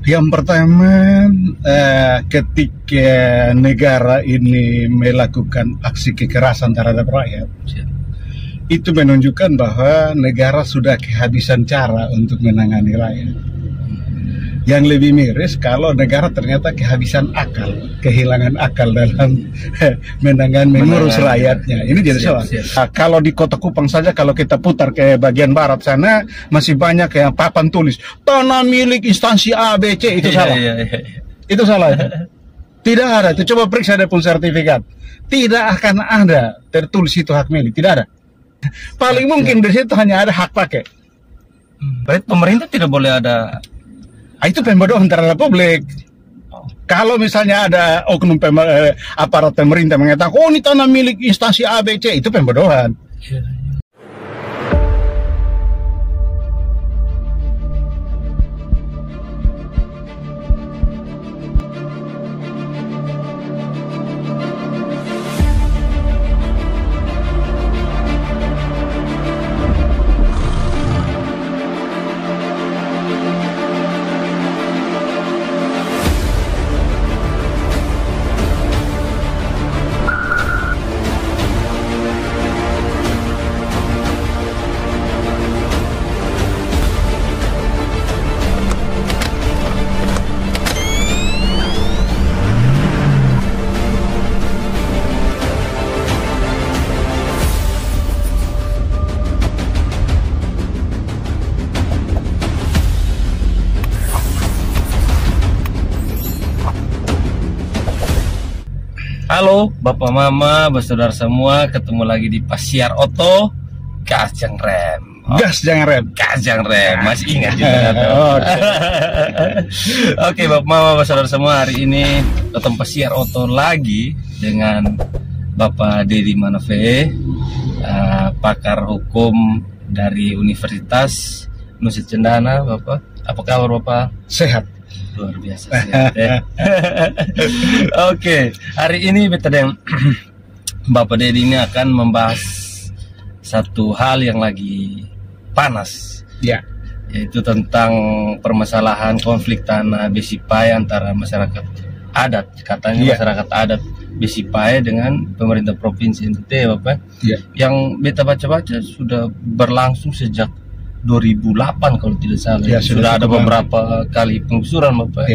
Yang pertama, ketika negara ini melakukan aksi kekerasan terhadap rakyat, itu menunjukkan bahwa negara sudah kehabisan cara untuk menangani rakyat. Yang lebih miris kalau negara ternyata kehabisan akal, kehilangan akal dalam mengurus rakyatnya. Ini jadi salah. Kalau di Kota Kupang saja, kalau kita putar ke bagian barat sana, masih banyak yang papan tulis tanah milik instansi A, B, C. Itu salah. Itu salah. Tidak ada. Itu coba periksa ada pun sertifikat. Tidak akan ada tertulis itu hak milik. Tidak ada. Paling mungkin di situ hanya ada hak pakai. Berarti pemerintah tidak boleh ada. Itu pembodohan terhadap publik. Kalau misalnya ada oknum aparat pemerintah mengatakan, oh ini tanah milik instansi A, B, C, itu pembodohan. Halo Bapak Mama, bersaudara semua, ketemu lagi di Pasiar Oto, gas jangan rem. Gas jangan rem. Gas jangan rem, masih ingat juga. Oke Bapak Mama, bersaudara semua, hari ini datang Pasiar Oto lagi dengan Bapak Dedi Manafe, pakar hukum dari Universitas Nusa Cendana. Bapak, apa kabar Bapak? Sehat. Luar biasa sehat, ya. Oke, hari ini Bapak Dedi ini akan membahas satu hal yang lagi panas, ya, yaitu tentang permasalahan konflik tanah Besipae antara masyarakat adat, katanya masyarakat adat Besipae dengan pemerintah provinsi NTT, Bapak. Yang beta baca-baca sudah berlangsung sejak 2008 kalau tidak salah. Sudah ada beberapa kali penggusuran, Bapak.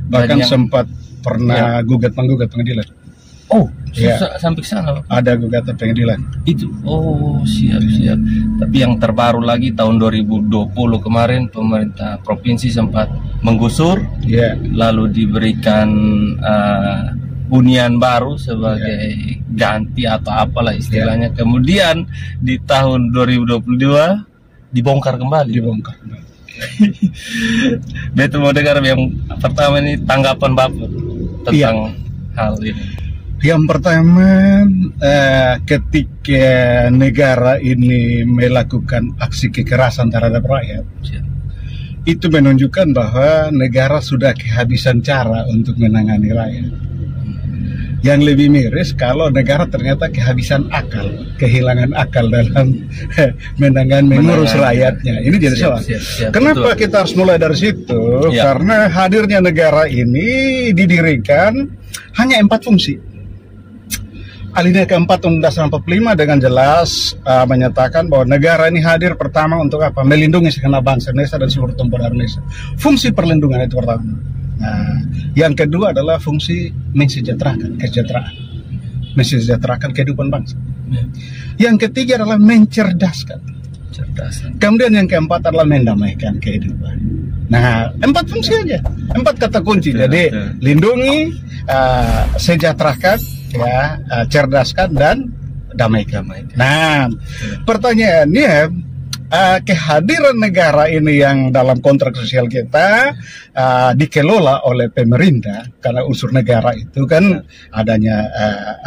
Bahkan sempat pernah gugat-penggugat pengadilan. Oh, sampai ke sana, Bapak. Ada gugatan pengadilan. Itu. Oh, siap. Tapi yang terbaru lagi tahun 2020 kemarin pemerintah provinsi sempat menggusur, lalu diberikan hunian baru sebagai ganti atau apalah istilahnya. Kemudian di tahun 2022 dibongkar kembali. Beta mau dengar yang pertama ini tanggapan Bapak tentang hal ini. Yang pertama, ketika negara ini melakukan aksi kekerasan terhadap rakyat, itu menunjukkan bahwa negara sudah kehabisan cara untuk menangani rakyat. Yang lebih miris kalau negara ternyata kehabisan akal, kehilangan akal dalam mengurus rakyatnya. Ini jadi salah. Kenapa kita harus mulai dari situ? Karena hadirnya negara ini didirikan hanya 4 fungsi. Alinea keempat Undang-Undang 45 dengan jelas menyatakan bahwa negara ini hadir pertama untuk apa? Melindungi segenap bangsa Indonesia dan seluruh tumpah Indonesia. Fungsi perlindungan itu pertama. Nah, yang kedua adalah fungsi mensejahterakan kesejahteraan, mensejahterakan kehidupan bangsa. Yang ketiga adalah mencerdaskan. Kemudian yang keempat adalah mendamaikan kehidupan. Nah, 4 fungsi aja, 4 kata kunci. Jadi lindungi, sejahterakan, cerdaskan dan damaikan. Nah, pertanyaannya, kehadiran negara ini yang dalam kontrak sosial kita dikelola oleh pemerintah, karena unsur negara itu kan adanya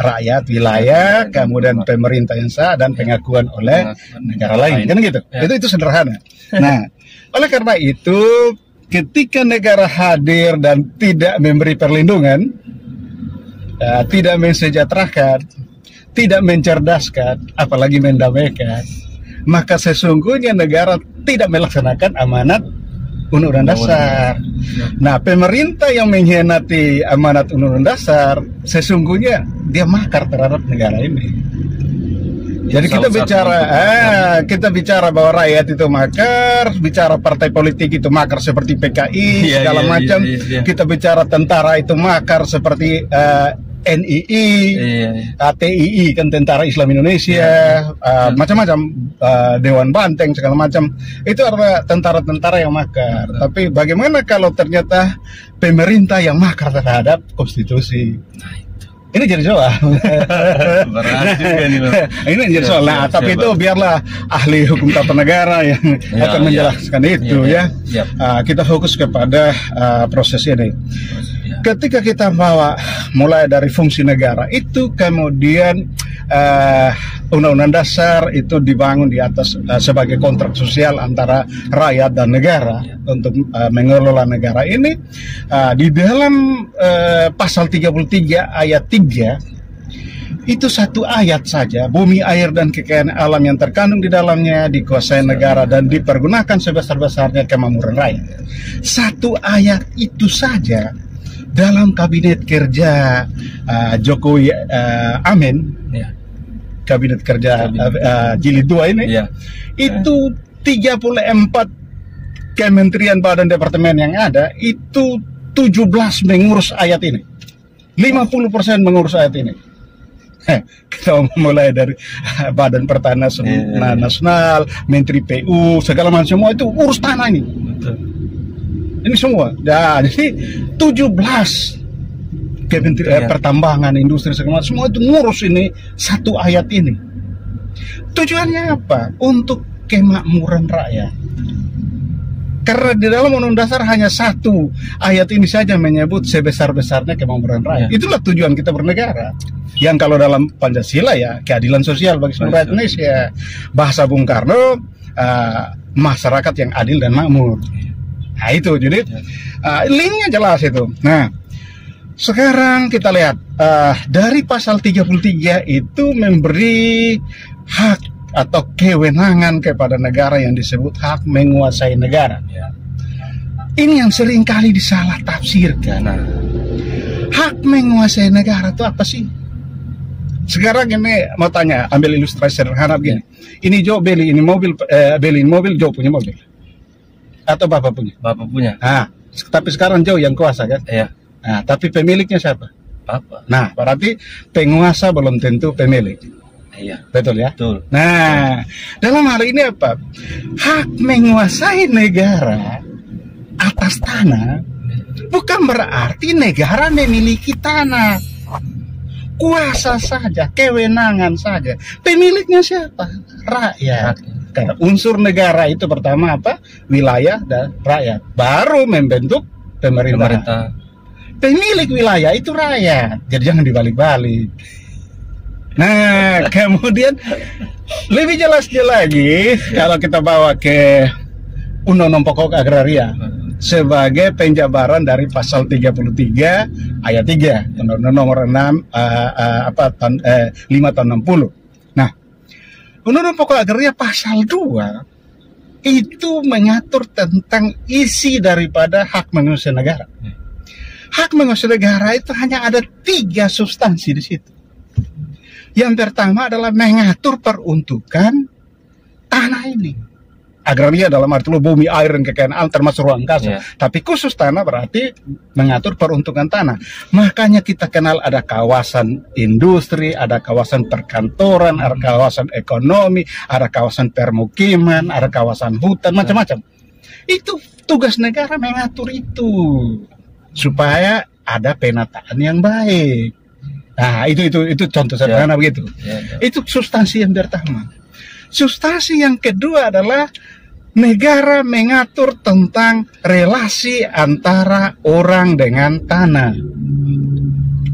rakyat, wilayah, kemudian pemerintah yang sah dan pengakuan oleh negara lain, kan gitu. Itu sederhana. Nah, oleh karena itu ketika negara hadir dan tidak memberi perlindungan, tidak mensejahterakan, tidak mencerdaskan, apalagi mendamaikan, maka sesungguhnya negara tidak melaksanakan amanat Undang-Undang Dasar. Nah, pemerintah yang mengkhianati amanat Undang-Undang Dasar sesungguhnya dia makar terhadap negara ini. Jadi kita bicara bahwa rakyat itu makar, bicara partai politik itu makar seperti PKI segala macam. Kita bicara tentara itu makar seperti NII, TII kan Tentara Islam Indonesia, macam-macam, Dewan Banteng segala macam. Itu adalah tentara-tentara yang makar. Tapi bagaimana kalau ternyata pemerintah yang makar terhadap konstitusi? Ini jadi soal. Ini jadi soal. Nah, tapi itu biarlah ahli hukum tata negara yang akan menjelaskan itu ya. Kita fokus kepada proses ini. Ketika kita bawa mulai dari fungsi negara itu, kemudian Undang-Undang Dasar itu dibangun di atas sebagai kontrak sosial antara rakyat dan negara untuk mengelola negara ini. Di dalam pasal 33 ayat 3 itu satu ayat saja, bumi, air, dan kekayaan alam yang terkandung di dalamnya dikuasai negara dan dipergunakan sebesar-besarnya kemakmuran rakyat. Satu ayat itu saja dalam kabinet kerja Jokowi Amin, kabinet kerja jilid 2 ini, itu 34 kementerian badan departemen yang ada, itu 17 mengurus ayat ini, 50% mengurus ayat ini. Kita mulai dari Badan Pertanahan Nasional, Menteri PU, segala macam, semua itu urus tanah ini. Ini semua. Nah, jadi 17 kementerian pertambangan, industri segala macam, semua itu ngurus ini satu ayat ini. Tujuannya apa? Untuk kemakmuran rakyat. Karena di dalam Undang-Undang Dasar hanya satu ayat ini saja menyebut sebesar-besarnya kemakmuran rakyat. Itulah tujuan kita bernegara. Yang kalau dalam Pancasila ya keadilan sosial bagi seluruh rakyat Indonesia. Bahasa Bung Karno, masyarakat yang adil dan makmur. Nah itu, jadi linknya jelas itu. Nah, sekarang kita lihat dari pasal 33 itu memberi hak atau kewenangan kepada negara yang disebut hak menguasai negara. Ini yang sering kali disalah tafsirkan. Hak menguasai negara itu apa sih? Sekarang ini mau tanya, ambil ilustrasi sederhana begini. Ini Joe beli ini mobil, Joe punya mobil. Atau Bapak punya? Bapak punya. Nah, tapi sekarang Joe yang kuasa kan? Iya. Nah, tapi pemiliknya siapa? Bapak. Nah, berarti penguasa belum tentu pemilik. Iya. Betul ya? Betul. Nah, dalam hal ini apa? Hak menguasai negara atas tanah bukan berarti negara memiliki tanah. Kuasa saja, kewenangan saja. Pemiliknya siapa? Rakyat. Karena unsur negara itu pertama apa? Wilayah dan rakyat. Baru membentuk pemerintah. Pemilik wilayah itu rakyat. Jadi jangan dibalik-balik. Nah, kemudian lebih jelasnya lagi kalau kita bawa ke Undang-Undang Pokok Agraria sebagai penjabaran dari pasal 33 ayat 3 Undang-Undang nomor 5 tahun 60. Undang-Undang Pokok Agraria pasal 2 itu mengatur tentang isi daripada hak menguasai negara. Hak menguasai negara itu hanya ada 3 substansi di situ. Yang pertama adalah mengatur peruntukan tanah ini. Agraria dalam arti bumi, air, dan kekayaan alam termasuk ruang angkasa. Tapi khusus tanah berarti mengatur peruntukan tanah. Makanya kita kenal ada kawasan industri, ada kawasan perkantoran, ada kawasan ekonomi, ada kawasan permukiman, ada kawasan hutan, macam-macam. Itu tugas negara mengatur itu supaya ada penataan yang baik. Nah, itu contoh sederhana begitu. Itu substansi yang pertama. Substansi yang kedua adalah negara mengatur tentang relasi antara orang dengan tanah.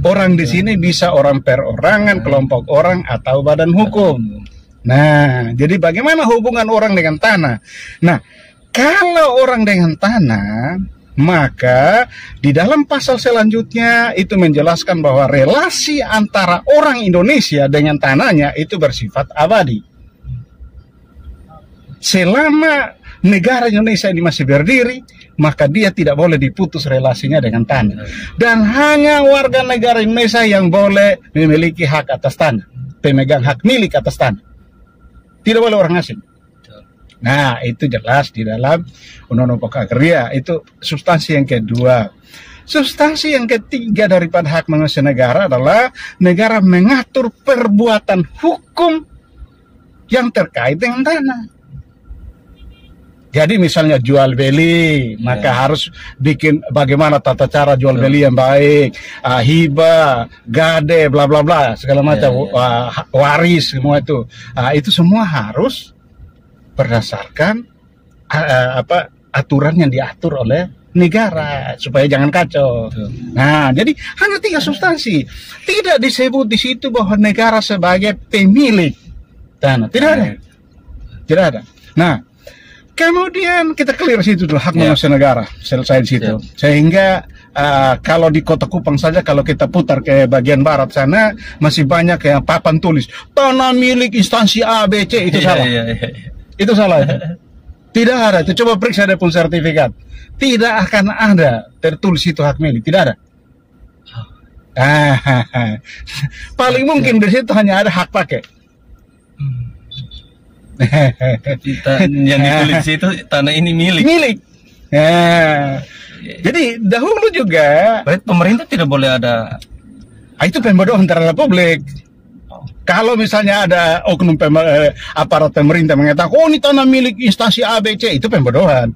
Orang di sini bisa orang perorangan, kelompok orang, atau badan hukum. Nah, jadi bagaimana hubungan orang dengan tanah? Nah, kalau orang dengan tanah, maka di dalam pasal selanjutnya itu menjelaskan bahwa relasi antara orang Indonesia dengan tanahnya itu bersifat abadi. Selama negara Indonesia ini masih berdiri, maka dia tidak boleh diputus relasinya dengan tanah. Dan hanya warga negara Indonesia yang boleh memiliki hak atas tanah, pemegang hak milik atas tanah. Tidak boleh orang asing. Nah, itu jelas di dalam Undang-Undang Pokok Agraria. Itu substansi yang kedua. Substansi yang ketiga daripada hak manusia negara adalah negara mengatur perbuatan hukum yang terkait dengan tanah. Jadi misalnya jual beli, maka harus bikin bagaimana tata cara jual beli yang baik, hibah, gade, bla bla bla, segala macam, waris, semua itu semua harus berdasarkan aturan yang diatur oleh negara supaya jangan kacau. Nah, jadi hanya 3 substansi, tidak disebut di situ bahwa negara sebagai pemilik tanah, tidak ada, tidak ada. Nah, kemudian kita clear situ dulu hak manusia negara, selesai di situ. Sehingga kalau di Kota Kupang saja, kalau kita putar ke bagian barat sana, masih banyak yang papan tulis tanah milik instansi A, B, C, itu salah. Itu salah. Tidak ada. Itu coba periksa ada pun sertifikat. Tidak akan ada tertulis itu hak milik, tidak ada. Paling mungkin di situ hanya ada hak pakai. Yang ditulis itu tanah ini milik. Jadi dahulu juga berarti pemerintah tidak boleh ada. Itu pembodohan terhadap publik. Kalau misalnya ada oknum aparat pemerintah mengatakan, oh ini tanah milik instansi A, B, C, itu pembodohan.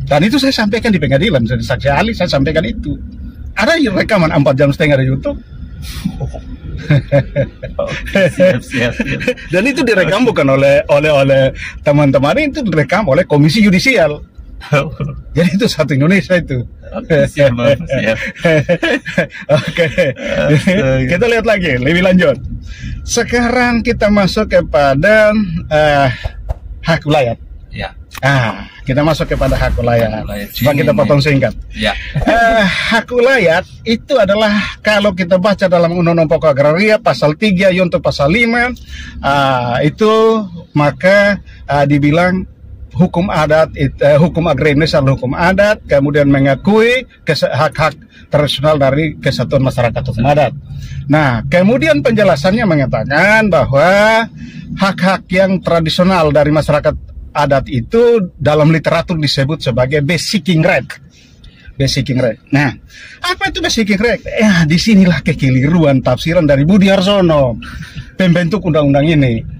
Dan itu saya sampaikan di pengadilan, saya saksi ahli, saya sampaikan itu. Ada rekaman 4,5 jam di YouTube. Siap. Dan itu direkam bukan oleh teman-teman, itu direkam oleh Komisi Yudisial. Jadi itu satu Indonesia itu. Siap. Oke. Kita lihat lagi lebih lanjut. Sekarang kita masuk kepada hak wilayah. Ya. Kita masuk kepada hak wilayah. Coba kita potong singkat. Ya. Hak wilayah itu adalah kalau kita baca dalam Undang-Undang Pokok Agraria pasal 3 yunto pasal 5 itu maka dibilang hukum adat, hukum agraria Indonesia adalah hukum adat, kemudian mengakui hak-hak tradisional dari kesatuan masyarakat hukum adat. Nah, kemudian penjelasannya mengatakan bahwa hak-hak yang tradisional dari masyarakat adat itu dalam literatur disebut sebagai basic right. Basic right. Nah, apa itu basic right? Disinilah kekeliruan tafsiran dari Budi Harsono, pembentuk undang-undang ini.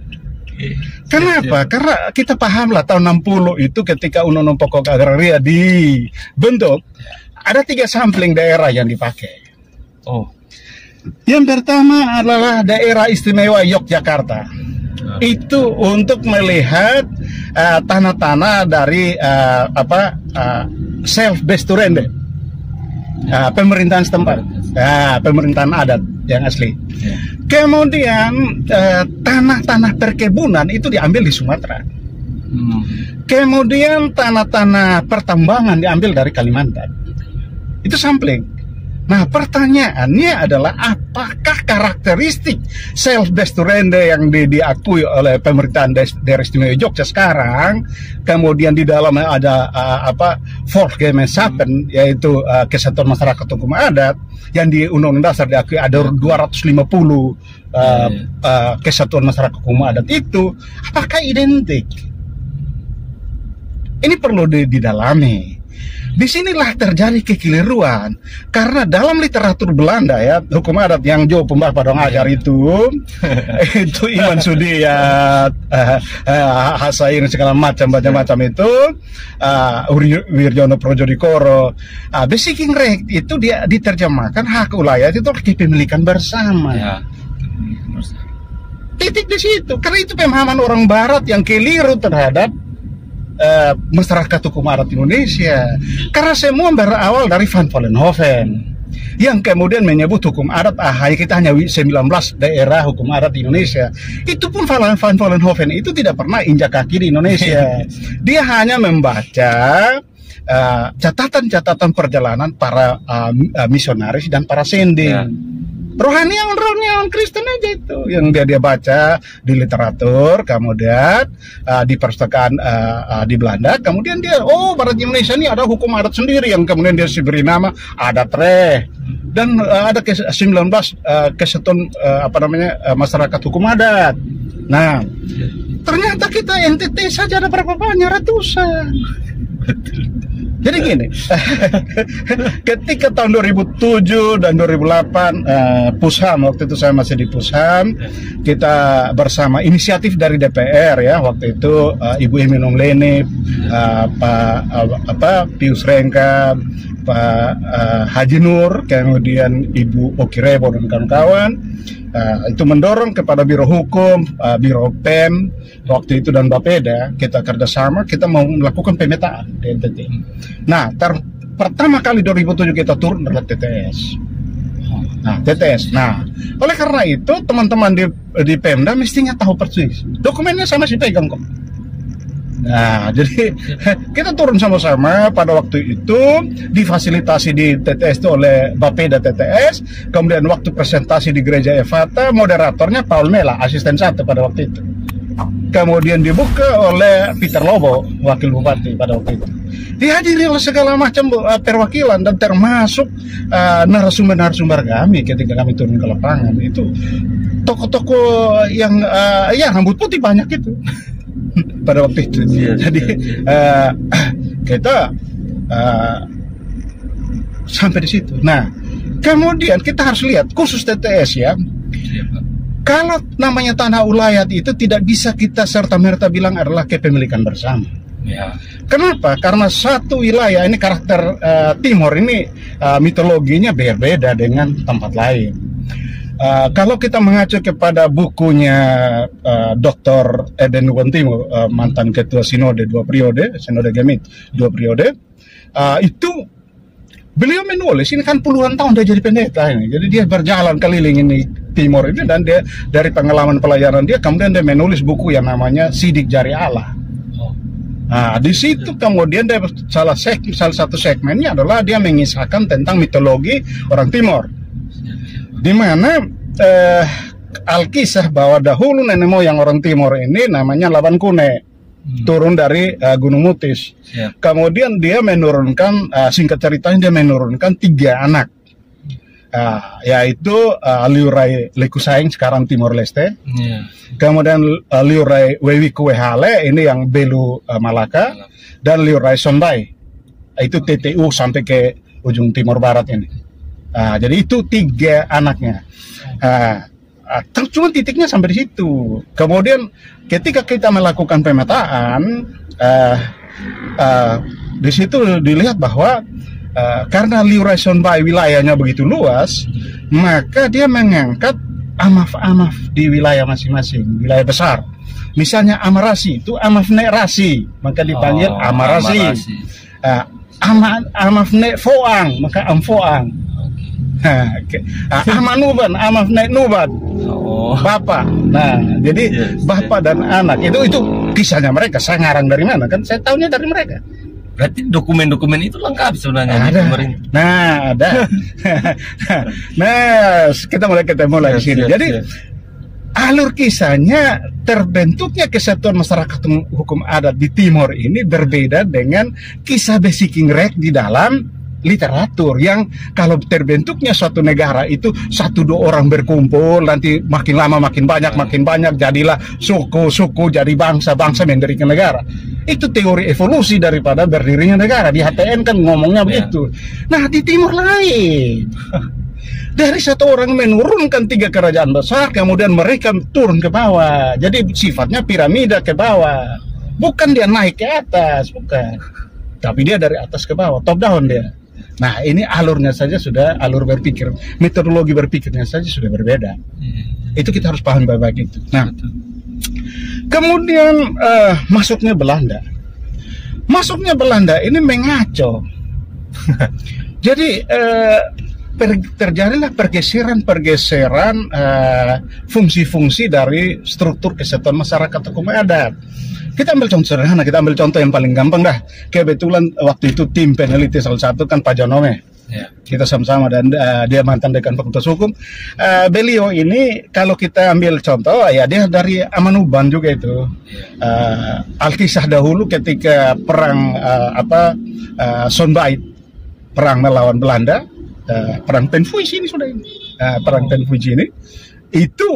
Kenapa? Karena kita pahamlah tahun 60 itu ketika Undang-Undang Pokok Agraria dibentuk, ada 3 sampling daerah yang dipakai. Yang pertama adalah daerah istimewa Yogyakarta. Itu untuk melihat tanah-tanah dari self-based pemerintahan setempat, pemerintahan adat yang asli. Kemudian tanah-tanah perkebunan itu diambil di Sumatera. Kemudian tanah-tanah pertambangan diambil dari Kalimantan. Itu sampling. Nah, pertanyaannya adalah apakah karakteristik self-based yang diakui oleh pemerintahan daerah istimewa Jogja sekarang, kemudian di dalamnya ada Volksgemeenschapppen, yaitu kesatuan masyarakat hukum adat, yang di Undang-Undang Dasar diakui ada 250 kesatuan masyarakat hukum adat itu, apakah identik? Ini perlu didalami. Disinilah terjadi kekeliruan karena dalam literatur Belanda ya hukum adat yang Jo Pembah Padang Ajar itu Iman Sudiat, Hasain segala macam itu, Wirjono Projodikoro, basic right itu dia diterjemahkan hak wilayah itu kepemilikan bersama. Titik di situ karena itu pemahaman orang Barat yang keliru terhadap masyarakat hukum adat Indonesia, karena semua berawal dari Van Vollenhoven yang kemudian menyebut hukum adat kita hanya 19 daerah hukum adat di Indonesia. Itu pun Van Vollenhoven itu tidak pernah injak kaki di Indonesia. Dia hanya membaca catatan-catatan perjalanan para misionaris dan para sending. rohaniawan Kristen aja itu yang dia baca di literatur, kemudian di perpustakaan di Belanda, kemudian dia Barat Indonesia ini ada hukum adat sendiri yang kemudian dia diberi nama adat Reh, dan ada 19 kesatuan masyarakat hukum adat. Nah, ternyata kita NTT saja ada berapa banyak, ratusan. Jadi gini, ketika tahun 2007 dan 2008 Pusham, waktu itu saya masih di Pusham, kita bersama inisiatif dari DPR ya, waktu itu Ibu Eminong Leni, Pak Pius Rengka, Pak Haji Nur, kemudian Ibu Oki Rebo dan kawan-kawan, itu mendorong kepada Biro Hukum, Biro PEM waktu itu dan Bapeda, kita kerjasama, kita mau melakukan pemetaan di NTT. Nah, pertama kali 2007 kita turun adalah TTS. Nah, TTS. Nah, oleh karena itu teman-teman di Pemda mestinya tahu persis. Dokumennya saya masih pegang kok. Nah, jadi kita turun sama-sama pada waktu itu, difasilitasi di TTS itu oleh Bapeda TTS, kemudian waktu presentasi di Gereja Efata, moderatornya Paul Mela, asisten 1 pada waktu itu. Kemudian dibuka oleh Peter Lobo, wakil bupati pada waktu itu. Dihadiri oleh segala macam perwakilan dan termasuk narasumber-narasumber kami ketika kami turun ke lapangan. Itu tokoh-tokoh yang rambut putih banyak itu. Pada waktu itu. Jadi kita sampai di situ. Nah, kemudian kita harus lihat khusus TTS ya. Kalau namanya tanah ulayat itu tidak bisa kita serta-merta bilang adalah kepemilikan bersama. Ya. Kenapa? Karena satu wilayah ini karakter Timor ini mitologinya berbeda dengan tempat lain. Kalau kita mengacu kepada bukunya Dr. Eden Nuwantimo, mantan ketua Sinode 2 periode, Sinode Gemit 2 periode, itu beliau menulis, ini kan puluhan tahun dia jadi pendeta ini, jadi dia berjalan keliling ini Timor ini, dan dia dari pengalaman pelayaran dia, kemudian dia menulis buku yang namanya Sidik Jari Allah. Nah, di situ kemudian dia salah satu segmennya adalah dia mengisahkan tentang mitologi orang Timor. Di mana Alkisah bahwa dahulu nenek moyang orang Timor ini namanya Laban Kune, turun dari Gunung Mutis. Kemudian dia menurunkan, singkat ceritanya dia menurunkan 3 anak, yaitu Liurai Lekusaing sekarang Timor Leste, kemudian Liurai Wewiku Wehale ini yang Belu Malaka, dan Liurai Sonbai itu TTU sampai ke ujung Timor Barat ini. Jadi itu 3 anaknya. Cuma titiknya sampai di situ. Kemudian ketika kita melakukan pemetaan, di situ dilihat bahwa karena Liurai Sonbai wilayahnya begitu luas, maka dia mengangkat amaf-amaf di wilayah masing-masing, wilayah besar. Misalnya Amarasi itu Amafne Rasi, maka dipanggil Amarasi. Amafne Foang, maka Amfoang. Amanuban, Amafne Nubat, bapak. Nah, jadi bapak dan anak itu kisahnya mereka. Saya ngarang dari mana? Kan saya tahunya dari mereka. Berarti dokumen-dokumen itu lengkap sebenarnya di pemerintah. Nah, ada. Nah, kita mulai ketemu lagi di sini. Jadi alur kisahnya, terbentuknya kesatuan masyarakat hukum adat di Timor ini berbeda dengan kisah Besiking Rek di dalam literatur, yang kalau terbentuknya suatu negara itu 1-2 orang berkumpul, nanti makin lama makin banyak jadilah suku-suku, jadi bangsa-bangsa mendirikan negara. Itu teori evolusi daripada berdirinya negara. Di HTN kan ngomongnya begitu. Nah, di Timor lain. Dari 1 orang menurunkan 3 kerajaan besar, kemudian mereka turun ke bawah. Jadi sifatnya piramida ke bawah. Bukan dia naik ke atas, bukan. Tapi dia dari atas ke bawah, top down dia. Nah, ini alurnya saja sudah, alur berpikir, metodologi berpikirnya saja sudah berbeda. Itu kita harus paham baik-baik itu. Nah, kemudian masuknya Belanda. Masuknya Belanda ini mengaco. Jadi terjadilah pergeseran fungsi-fungsi dari struktur kesatuan masyarakat hukum adat. Kita ambil contoh sederhana, kita ambil contoh yang paling gampang dah. Kebetulan waktu itu tim peneliti salah satu kan Pak Jonome. Kita sama-sama, dan dia mantan dekan Fakultas Hukum. Beliau ini kalau kita ambil contoh ya, dia dari Amanuban juga itu. Alkisah dahulu ketika perang Sonbait, perang melawan Belanda, perang Ten Fuji ini sudah ini. Perang Ten Fuji ini itu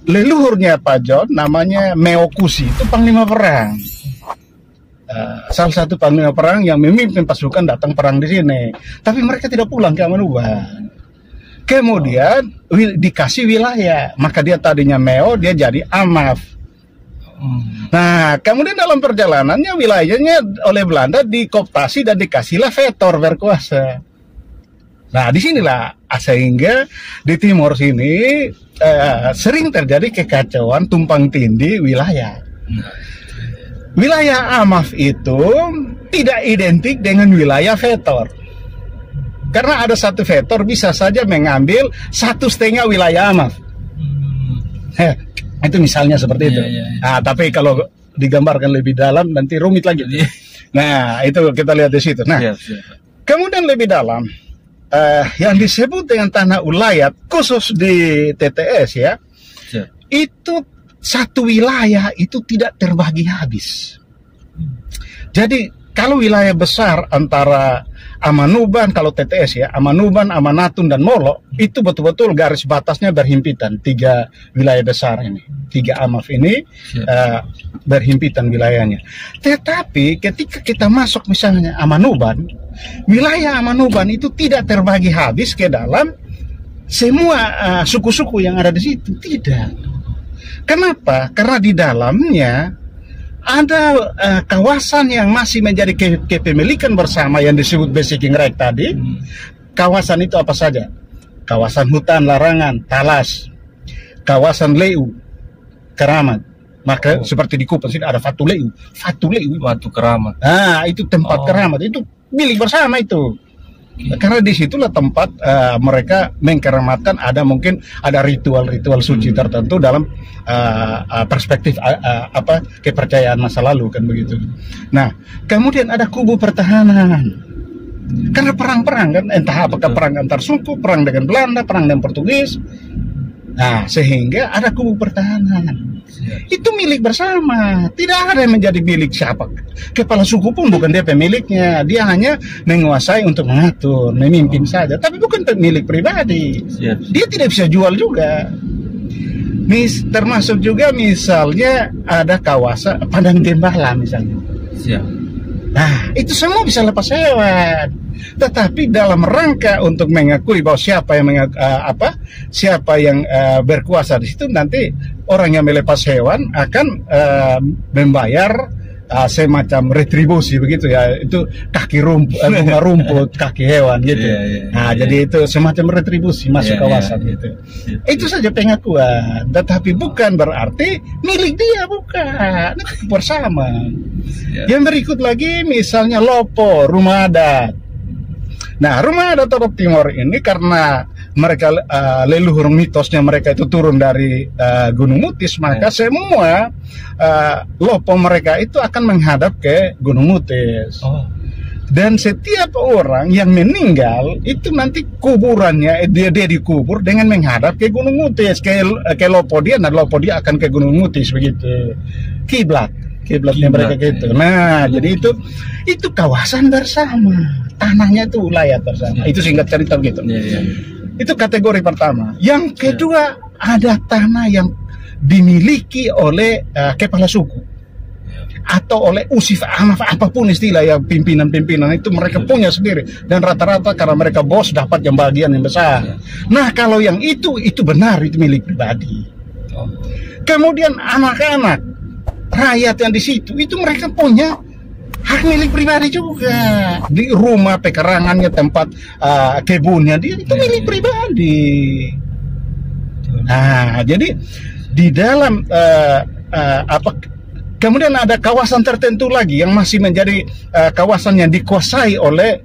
leluhurnya Pak John namanya Meokusi, itu panglima perang. Salah satu panglima perang yang memimpin pasukan datang perang di sini, tapi mereka tidak pulang ke Amanuban. Kemudian dikasih wilayah, maka dia tadinya Meo, dia jadi Amaf. Nah, kemudian dalam perjalanannya wilayahnya oleh Belanda dikooptasi dan dikasihlah vetor berkuasa. Nah, disinilah sehingga di timur sini sering terjadi kekacauan tumpang tindih wilayah. Wilayah Amaf itu tidak identik dengan wilayah vetor. Karena ada satu vetor bisa saja mengambil 1/2 wilayah Amaf. Itu misalnya seperti itu. Nah, tapi kalau digambarkan lebih dalam nanti rumit lagi. Nah, itu kita lihat di situ. Nah, kemudian lebih dalam yang disebut dengan tanah ulayat khusus di TTS ya, itu satu wilayah itu tidak terbagi habis. Jadi kalau wilayah besar antara Amanuban, kalau TTS ya, Amanuban, Amanatun, dan Molo, itu betul-betul garis batasnya berhimpitan. 3 wilayah besar ini, 3 Amaf ini berhimpitan wilayahnya. Tetapi ketika kita masuk misalnya Amanuban, wilayah Amanuban itu tidak terbagi habis ke dalam semua suku-suku yang ada di situ, tidak. Kenapa? Karena di dalamnya ada kawasan yang masih menjadi kepemilikan bersama yang disebut Basiking Right tadi. Kawasan itu apa saja? Kawasan hutan larangan, Talas, kawasan Leu, Keramat. Maka seperti di Kupang sini ada Fatu Leu, Watu Keramat. Nah, itu tempat keramat, itu milik bersama itu. Karena disitulah tempat mereka mengkeramatkan, ada mungkin ada ritual-ritual suci tertentu dalam perspektif kepercayaan masa lalu, kan begitu. Nah, kemudian ada kubu pertahanan. Karena perang-perang kan, entah apakah perang antar suku, perang dengan Belanda, perang dengan Portugis. Nah, sehingga ada kubu pertahanan. Itu milik bersama, tidak ada yang menjadi milik siapa. Kepala suku pun bukan dia pemiliknya, dia hanya menguasai untuk mengatur, memimpin saja, tapi bukan milik pribadi. Dia tidak bisa jual juga. Termasuk juga misalnya ada kawasan Padang Gembala misalnya. Nah, itu semua bisa lepas hewan. Tetapi dalam rangka untuk mengakui bahwa siapa yang berkuasa di situ, nanti orang yang melepas hewan akan membayar semacam retribusi begitu ya, itu kaki rumput, bunga rumput, kaki hewan gitu. Jadi itu semacam retribusi masuk kawasan gitu. Itu saja pengakuan, tetapi bukan berarti milik dia, bukan, bersama. Yang berikut lagi misalnya Lopo, rumah adat. Nah, rumah adat Toba Timur ini karena mereka leluhur mitosnya mereka itu turun dari Gunung Mutis, maka semua lopo mereka itu akan menghadap ke Gunung Mutis. Dan setiap orang yang meninggal itu nanti kuburannya dia dikubur dengan menghadap ke Gunung Mutis, ke lopo dia, dan lopo dia akan ke Gunung Mutis begitu. Kiblatnya mereka gitu. Nah, jadi itu kawasan bersama, tanahnya itu wilayah bersama. Itu singkat cerita begitu. Itu kategori pertama. Yang kedua, ada tanah yang dimiliki oleh kepala suku atau oleh usif amaf, apapun istilah ya, pimpinan-pimpinan itu mereka punya sendiri, dan rata-rata karena mereka bos dapat yang bagian yang besar. Nah, kalau yang itu benar, itu milik pribadi. Kemudian anak-anak rakyat yang di situ itu mereka punya hak milik pribadi juga. Di rumah pekarangannya, tempat kebunnya dia itu milik pribadi. Nah, jadi di dalam kemudian ada kawasan tertentu lagi yang masih menjadi kawasan yang dikuasai oleh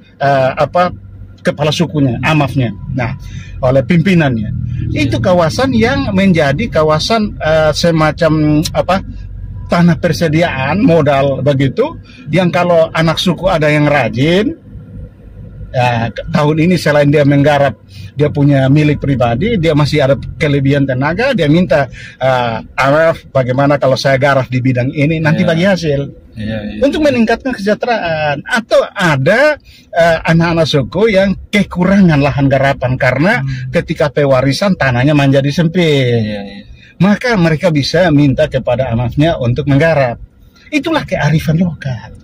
kepala sukunya, amafnya. Nah, oleh pimpinannya. Itu kawasan yang menjadi kawasan semacam tanah persediaan modal begitu, yang kalau anak suku ada yang rajin, ya, tahun ini selain dia menggarap, dia punya milik pribadi, dia masih ada kelebihan tenaga, dia minta, Araf, bagaimana kalau saya garap di bidang ini, nanti bagi hasil. Untuk meningkatkan kesejahteraan. Atau ada anak-anak suku yang kekurangan lahan garapan karena ketika pewarisan tanahnya menjadi sempit, maka mereka bisa minta kepada anaknya untuk menggarap. Itulah kearifan lokal.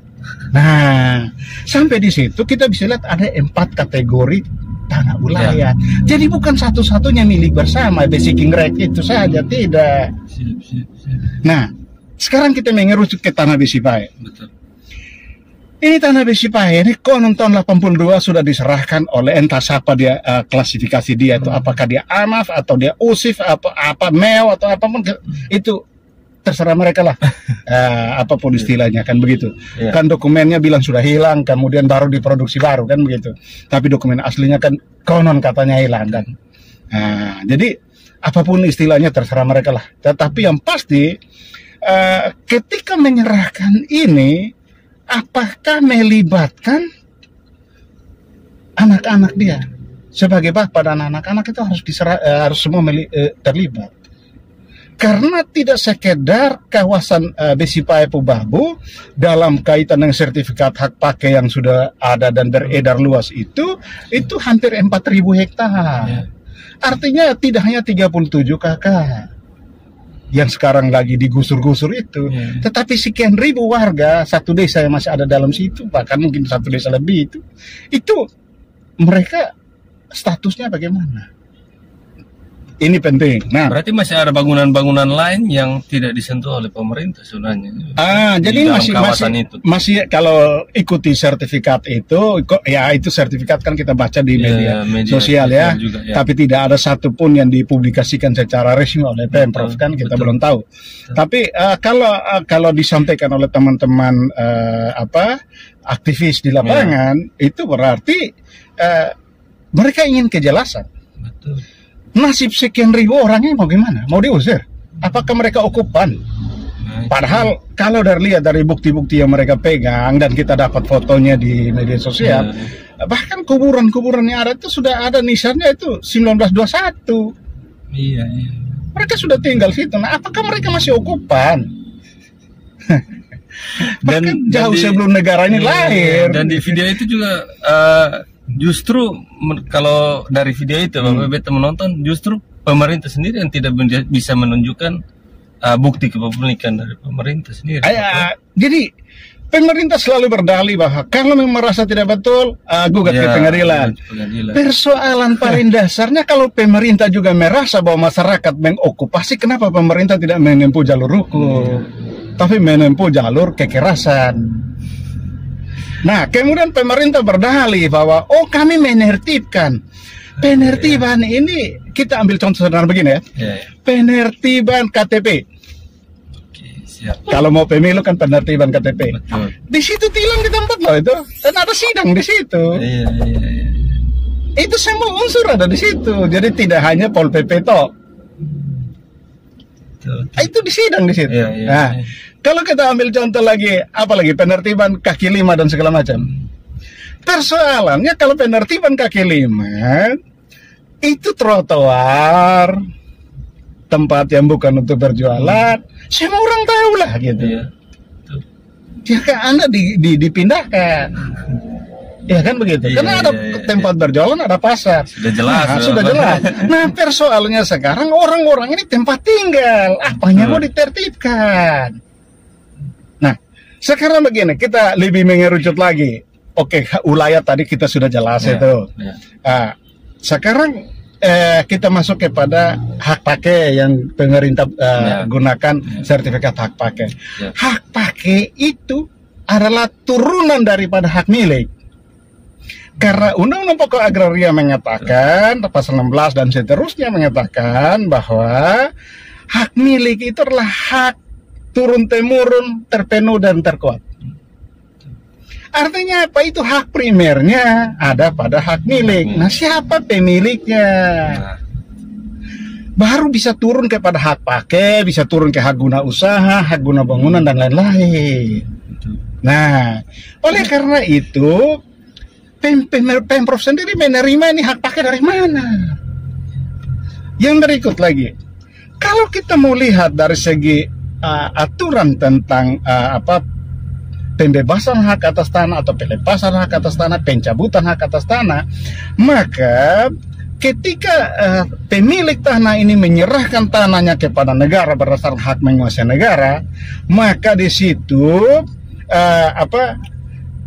Nah, sampai di situ kita bisa lihat ada 4 kategori tanah wilayah. Jadi bukan satu-satunya milik bersama, basic right itu saja, tidak. Nah, sekarang kita mengerucut ke tanah Besipae. Betul. Ini tanah Besipae ini konon tahun 82 sudah diserahkan oleh entah siapa dia, klasifikasi dia itu, apakah dia AMAF atau dia USIF, apa MEO atau apapun, itu terserah mereka lah. Apapun istilahnya kan begitu. Kan dokumennya bilang sudah hilang, kemudian baru diproduksi baru kan begitu. Tapi dokumen aslinya kan konon katanya hilang kan. Jadi apapun istilahnya terserah mereka lah. Tetapi yang pasti ketika menyerahkan ini, apakah melibatkan anak-anak dia? Sebagai bapak dan anak-anak itu harus semua terlibat. Karena tidak sekedar kawasan Besipae Pubabu dalam kaitan dengan sertifikat hak pakai yang sudah ada dan beredar luas itu hampir 4.000 hektar. Artinya tidak hanya 37 KK yang sekarang lagi digusur-gusur itu, tetapi sekian ribu warga satu desa yang masih ada dalam situ, bahkan mungkin satu desa lebih itu mereka statusnya bagaimana? Ini penting. Nah, berarti masih ada bangunan-bangunan lain yang tidak disentuh oleh pemerintah sebenarnya. Jadi masih kalau ikuti sertifikat itu, ya itu sertifikat kan kita baca di media sosial ya. Juga, ya. Tapi tidak ada satupun yang dipublikasikan secara resmi oleh Pemprov kan kita belum tahu. Tapi kalau disampaikan oleh teman-teman aktivis di lapangan, itu berarti mereka ingin kejelasan. Betul. Nasib sekian ribu orangnya mau gimana? Mau diusir? Apakah mereka okupan? Padahal kalau lihat dari bukti-bukti yang mereka pegang dan kita dapat fotonya di media sosial, bahkan kuburan-kuburan yang ada itu sudah ada nisannya itu 1921. Iya. Mereka sudah tinggal situ. Nah, apakah mereka masih okupan? Dan jauh sebelum negara ini lahir. Dan di video itu juga justru kalau dari video itu Bapak Beta menonton, justru pemerintah sendiri yang tidak bisa menunjukkan bukti kepemilikan dari pemerintah sendiri. Jadi pemerintah selalu berdalih bahwa kalau memang merasa tidak betul, gugat ke pengadilan. Persoalan paling dasarnya kalau pemerintah juga merasa bahwa masyarakat mengokupasi, kenapa pemerintah tidak menempuh jalur hukum, tapi menempuh jalur kekerasan? Nah, kemudian pemerintah berdalih bahwa kami menertibkan. Penertiban ini kita ambil contoh sederhana begini ya. Penertiban KTP. Siap. Kalau mau pemilu kan penertiban KTP. Betul. Di situ tilang di tempat loh itu. Dan ada sidang di situ. Iya. Itu semua unsur ada di situ. Jadi tidak hanya Pol PP toh. Itu di sidang di situ. Nah, kalau kita ambil contoh lagi, apalagi penertiban kaki lima dan segala macam. Persoalannya kalau penertiban kaki lima itu trotoar, tempat yang bukan untuk berjualan, semua orang tahu lah gitu. Ya kan Anda dipindahkan. Ya kan begitu. Karena ada tempat berjualan, ada pasar. Sudah jelas. Sudah jelas. Nah, persoalannya sekarang orang-orang ini tempat tinggal, apanya mau ditertibkan? Nah, sekarang begini, kita lebih mengerucut lagi. Oke, wilayah tadi kita sudah jelas itu. Sekarang kita masuk kepada hak pakai yang pemerintah gunakan sertifikat hak pakai. Hak pakai itu adalah turunan daripada hak milik. Karena Undang-Undang Pokok Agraria mengatakan, pasal 16 dan seterusnya mengatakan bahwa hak milik itu adalah hak turun-temurun, terpenuh dan terkuat. Artinya apa? Itu hak primernya ada pada hak milik. Nah, siapa pemiliknya? baru bisa turun kepada hak pakai, bisa turun ke hak guna usaha, hak guna bangunan, dan lain-lain. Nah, oleh karena itu, Pemprov sendiri menerima ini hak pakai dari mana? Yang berikut lagi, kalau kita mau lihat dari segi aturan tentang pembebasan hak atas tanah atau pelepasan hak atas tanah, pencabutan hak atas tanah, maka ketika pemilik tanah ini menyerahkan tanahnya kepada negara berdasarkan hak menguasai negara, maka di situ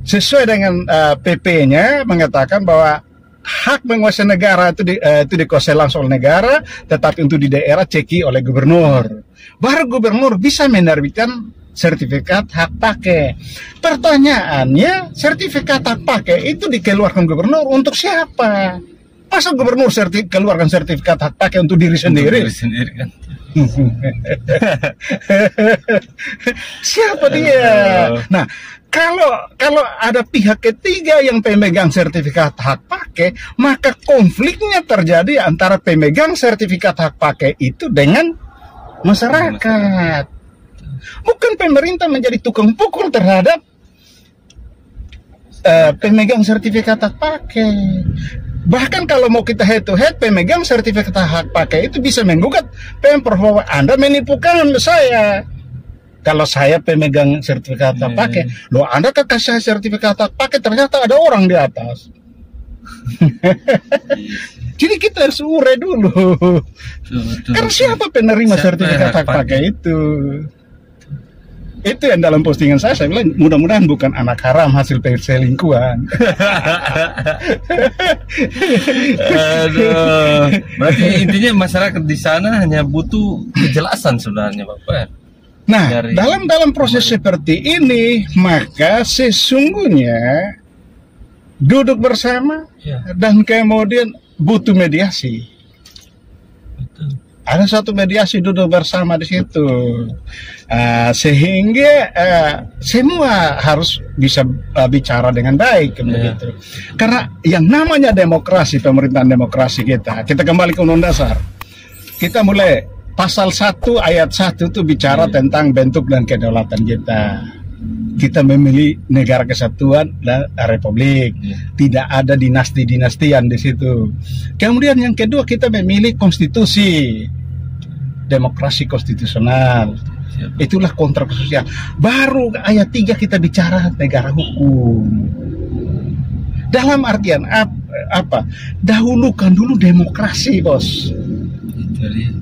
sesuai dengan PP-nya mengatakan bahwa hak menguasai negara itu dikuasai langsung oleh negara, tetapi untuk di daerah ceki oleh gubernur. Baru gubernur bisa menerbitkan sertifikat hak pakai. Pertanyaannya, sertifikat hak pakai itu dikeluarkan gubernur untuk siapa? Masa gubernur keluarkan sertifikat hak pakai untuk diri sendiri? Untuk diri sendiri kan. Siapa dia? Nah, kalau ada pihak ketiga yang pemegang sertifikat hak pakai, maka konfliknya terjadi antara pemegang sertifikat hak pakai itu dengan masyarakat. Bukan pemerintah menjadi tukang pukul terhadap pemegang sertifikat hak pakai. Bahkan kalau mau kita head to head, pemegang sertifikat hak pakai itu bisa menggugat Pemprov bahwa Anda menipukan saya. Kalau saya pemegang sertifikat hak pakai, loh Anda kasih sertifikat hak pakai, ternyata ada orang di atas. Jadi kita harus urai dulu. Karena siapa penerima sertifikat hak pakai itu? Itu yang dalam postingan saya bilang, mudah-mudahan bukan anak haram hasil perselingkuhan. Aduh. Berarti intinya masyarakat di sana hanya butuh kejelasan sebenarnya, Bapak. Nah, dalam proses seperti ini, maka sesungguhnya duduk bersama dan kemudian butuh mediasi. Ada satu mediasi duduk bersama di situ, sehingga semua harus bisa bicara dengan baik, begitu. Karena yang namanya demokrasi, pemerintahan demokrasi kita kembali ke Undang-Undang Dasar. Kita mulai pasal 1 ayat 1 itu bicara tentang bentuk dan kedaulatan kita. Kita memilih negara kesatuan dan republik. Tidak ada dinasti-dinastian di situ. Kemudian yang kedua, kita memilih konstitusi, demokrasi konstitusional. Itulah kontrak sosial. Baru ayat 3 kita bicara negara hukum. Dalam artian apa? Dahulukan dulu demokrasi, bos.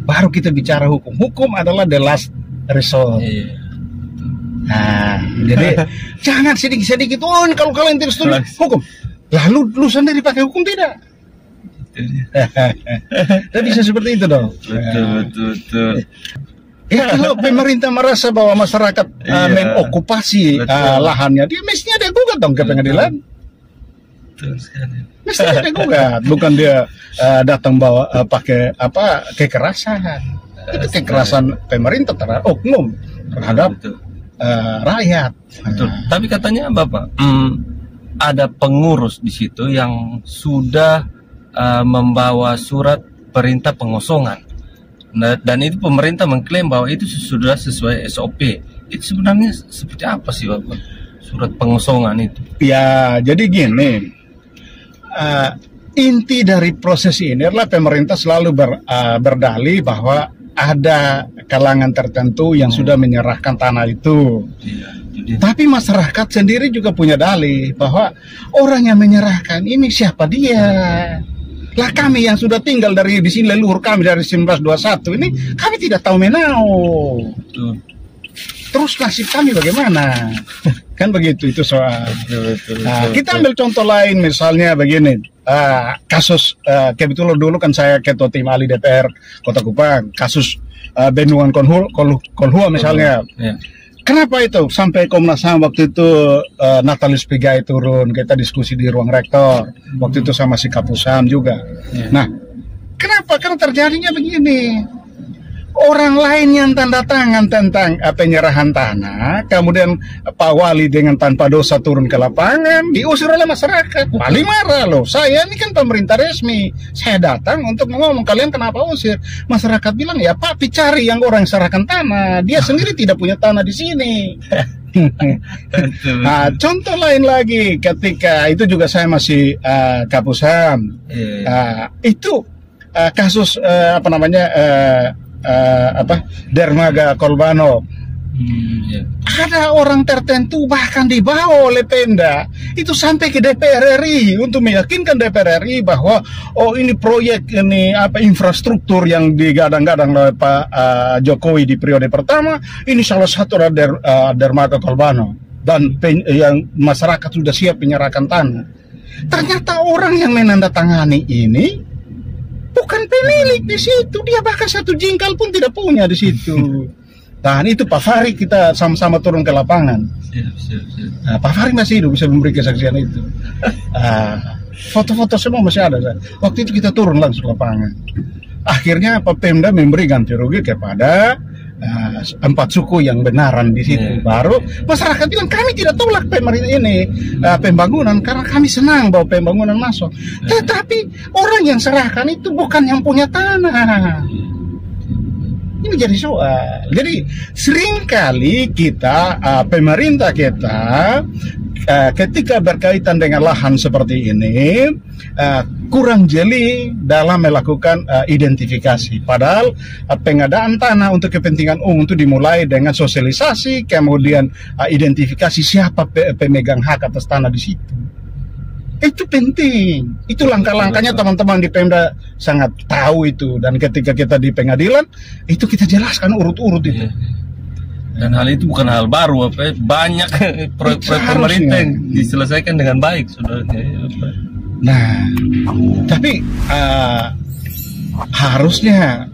Baru kita bicara hukum. Hukum adalah the last resort. Nah, jadi jangan sedikit-sedikit, kalau kalian tidak setuju hukum, lalu lu sendiri pakai hukum, tidak. Tidak bisa seperti itu dong. Betul. Ya, kalau pemerintah merasa bahwa masyarakat mengokupasi lahannya, dia mestinya dia gugat dong ke pengadilan. Mestinya dia gugat, bukan dia datang bawa pakai kekerasan. Itu kekerasan pemerintah terhadap oknum, terhadap rakyat. Betul. Tapi katanya Bapak, ada pengurus di situ yang sudah membawa surat perintah pengosongan. Nah, dan itu pemerintah mengklaim bahwa itu sudah sesuai SOP. Itu sebenarnya seperti apa sih, Bapak, surat pengosongan itu? Ya, jadi gini, inti dari proses ini adalah pemerintah selalu berdalih bahwa ada kalangan tertentu yang sudah menyerahkan tanah itu. Tapi masyarakat sendiri juga punya dalih bahwa orang yang menyerahkan ini siapa dia? Lah kami yang sudah tinggal dari di sini, leluhur kami dari 1921 ini, kami tidak tahu menau. Terus nasib kami bagaimana? Kan begitu, itu soal. Kita ambil contoh lain, misalnya begini. Kasus kebetulan dulu kan saya ketua tim ahli DPR Kota Kupang, kasus Bendungan Kolhua misalnya. Kenapa itu sampai Komnas HAM waktu itu Natalis Pigai turun, kita diskusi di ruang rektor waktu itu sama si Kapusam juga. Nah, kenapa? Karena terjadinya begini, orang lain yang tanda tangan tentang penyerahan tanah, kemudian Pak Wali dengan tanpa dosa turun ke lapangan, diusir oleh masyarakat. Wali marah loh, saya ini kan pemerintah resmi, saya datang untuk ngomong, kalian kenapa usir? Masyarakat bilang, ya Pak, cari yang orang serahkan tanah, dia sendiri tidak punya tanah di sini. Nah, contoh lain lagi, ketika itu juga saya masih Kapusam, itu kasus dermaga Kolbano. Ada orang tertentu bahkan dibawa oleh Pemda itu sampai ke DPR RI untuk meyakinkan DPR RI bahwa ini proyek ini infrastruktur yang digadang-gadang oleh Pak Jokowi di periode pertama, ini salah satu dermaga Kolbano dan yang masyarakat sudah siap menyerahkan tanah. Ternyata orang yang menandatangani ini bukan pemilik di situ, dia bahkan satu jengkal pun tidak punya di situ. Nah, itu Pak Fahri, kita sama-sama turun ke lapangan. Nah, Pak Fahri masih hidup, bisa memberi kesaksian itu. Foto-foto semua masih ada. Waktu itu kita turun langsung ke lapangan. Akhirnya Pemda memberi ganti rugi kepada 4 suku yang benaran di situ. Baru masyarakat bilang, kami tidak tolak pemerintah ini pembangunan karena kami senang bahwa pembangunan masuk. Tetapi orang yang serahkan itu bukan yang punya tanah. Ini jadi soal. Jadi seringkali kita pemerintah kita ketika berkaitan dengan lahan seperti ini kurang jeli dalam melakukan identifikasi. Padahal pengadaan tanah untuk kepentingan umum itu dimulai dengan sosialisasi, kemudian identifikasi siapa pemegang hak atas tanah di situ. Itu penting. Itu langkah-langkahnya teman-teman di Pemda sangat tahu itu. Dan ketika kita di pengadilan, itu kita jelaskan urut-urut itu. Dan hal itu bukan hal baru, banyak proyek-proyek pemerintah yang diselesaikan dengan baik, saudara. Nah, tapi harusnya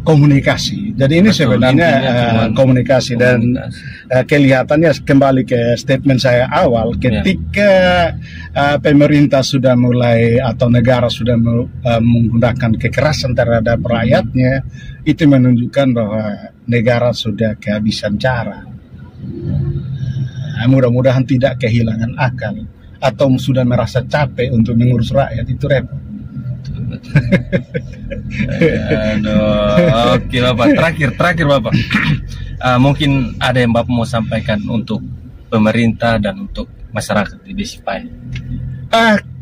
komunikasi. Jadi ini sebenarnya komunikasi dan kelihatannya kembali ke statement saya awal, ketika pemerintah sudah mulai atau negara sudah menggunakan kekerasan terhadap rakyatnya, itu menunjukkan bahwa negara sudah kehabisan cara. Mudah-mudahan tidak kehilangan akal atau sudah merasa capek untuk mengurus rakyat, itu repot. Oke Bapak, terakhir Bapak, mungkin ada yang Bapak mau sampaikan untuk pemerintah dan untuk masyarakat di Besipai.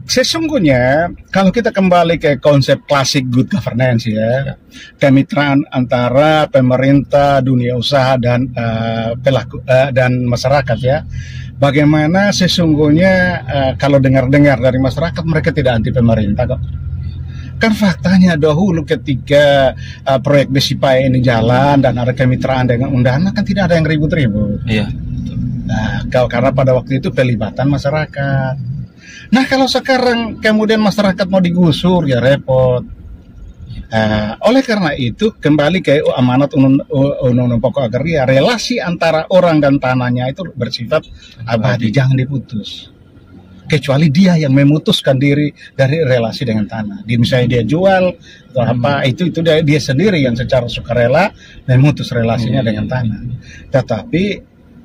Sesungguhnya kalau kita kembali ke konsep klasik good governance ya, kemitraan antara pemerintah, dunia usaha dan pelaku dan masyarakat ya. Bagaimana sesungguhnya kalau dengar-dengar dari masyarakat, mereka tidak anti pemerintah kok. Kan faktanya dahulu ketika proyek Besipai ini jalan dan ada kemitraan dengan Undana, kan tidak ada yang ribut-ribut. Iya. Nah, karena pada waktu itu pelibatan masyarakat. Nah, kalau sekarang kemudian masyarakat mau digusur, ya repot. Oleh karena itu, kembali ke amanat Undang-Undang Pokok Agraria, relasi antara orang dan tanahnya itu bersifat abadi, jangan diputus. Kecuali dia yang memutuskan diri dari relasi dengan tanah. Misalnya dia jual atau apa, itu dia sendiri yang secara sukarela memutus relasinya dengan tanah. Tetapi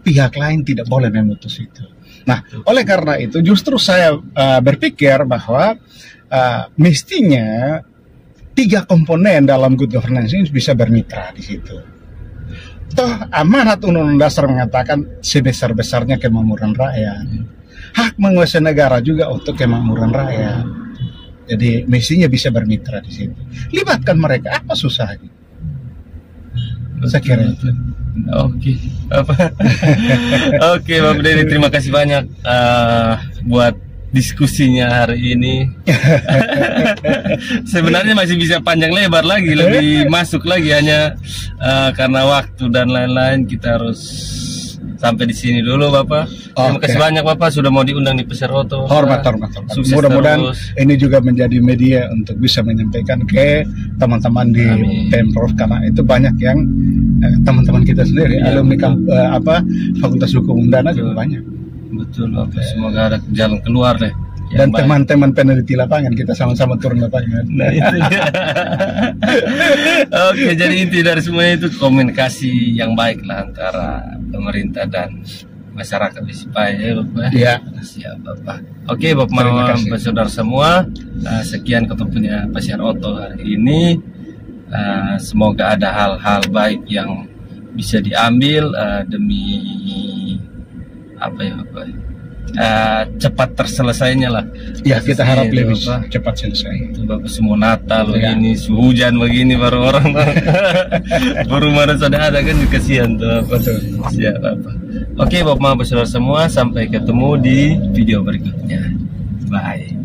pihak lain tidak boleh memutus itu. Nah, oleh karena itu justru saya berpikir bahwa mestinya 3 komponen dalam good governance ini bisa bermitra di situ. Toh amanat Undang-Undang Dasar mengatakan sebesar-besarnya kemakmuran rakyat. Hak menguasai negara juga untuk kemakmuran rakyat. Jadi mestinya bisa bermitra di situ. Libatkan mereka, apa susahnya? Saya kira itu. Oke, Bapak Dedi, terima kasih banyak buat diskusinya hari ini. Sebenarnya masih bisa panjang lebar lagi, lebih masuk lagi, hanya karena waktu dan lain-lain kita harus sampai di sini dulu, Bapak. Terima kasih banyak, Bapak, sudah mau diundang di Peserhoto. Hormat. Mudah-mudahan ini juga menjadi media untuk bisa menyampaikan ke teman-teman di Pemprov, karena itu banyak yang teman-teman kita sendiri, alumni Fakultas Hukum Undana juga banyak. Betul, Bapak. Semoga ada jalan keluar deh. Dan teman-teman peneliti lapangan, kita sama-sama turun lapangan. Nah, itu dia. Oke, jadi inti dari semuanya itu komunikasi yang baik lah antara pemerintah dan masyarakat di Sipai, ya Bapak. Iya. Siap Bapak. Oke Bapak, saudara semua, sekian ketemunya Pasiar Oto hari ini. Semoga ada hal-hal baik yang bisa diambil demi apa ya Bapak, cepat terselesainya lah. Ya, kita harap lebih cepat selesai. Itu Bapak, semua Natal begini, hujan begini, baru orang baru mana sudah ada kan, kasihan tuh Bapak. Siap Bapak. Oke Bapak, saudara semua, sampai ketemu di video berikutnya. Bye.